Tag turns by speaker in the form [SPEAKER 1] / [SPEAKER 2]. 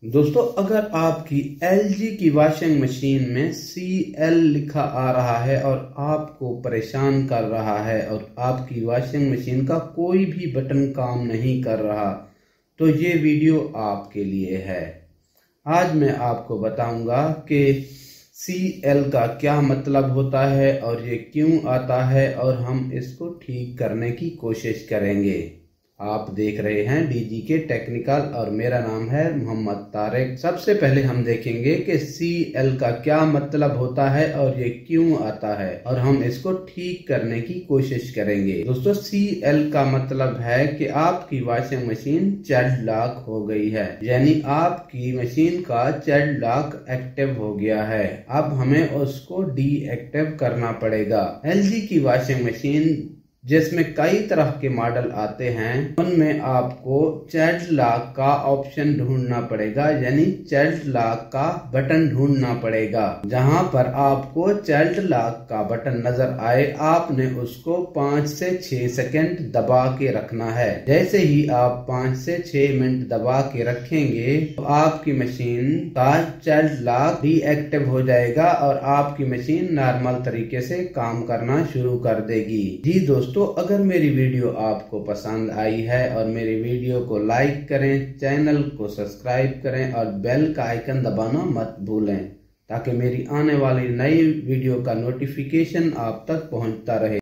[SPEAKER 1] दोस्तों, अगर आपकी LG की वॉशिंग मशीन में CL लिखा आ रहा है और आपको परेशान कर रहा है और आपकी वॉशिंग मशीन का कोई भी बटन काम नहीं कर रहा, तो ये वीडियो आपके लिए है। आज मैं आपको बताऊंगा कि CL का क्या मतलब होता है और ये क्यों आता है और हम इसको ठीक करने की कोशिश करेंगे। आप देख रहे हैं DGK टेक्निकल और मेरा नाम है मोहम्मद तारिक। सबसे पहले हम देखेंगे कि CL का क्या मतलब होता है और ये क्यों आता है और हम इसको ठीक करने की कोशिश करेंगे। दोस्तों, CL का मतलब है कि आपकी वॉशिंग मशीन चाइल्ड लॉक हो गई है, यानी आपकी मशीन का चाइल्ड लॉक एक्टिव हो गया है। अब हमें उसको डीएक्टिव करना पड़ेगा। LG की वॉशिंग मशीन जिसमें कई तरह के मॉडल आते हैं, उनमें आपको चाइल्ड लॉक का ऑप्शन ढूंढना पड़ेगा, यानी चाइल्ड लॉक का बटन ढूंढना पड़ेगा। जहां पर आपको चाइल्ड लॉक का बटन नजर आए, आपने उसको 5 से 6 सेकंड दबा के रखना है। जैसे ही आप 5 से 6 मिनट दबा के रखेंगे तो आपकी मशीन का चाइल्ड लॉक डीएक्टिव हो जाएगा और आपकी मशीन नॉर्मल तरीके से काम करना शुरू कर देगी। जी दोस्तों, अगर मेरी वीडियो आपको पसंद आई है और मेरी वीडियो को लाइक करें, चैनल को सब्सक्राइब करें और बेल का आइकन दबाना मत भूलें, ताकि मेरी आने वाली नई वीडियो का नोटिफिकेशन आप तक पहुंचता रहे।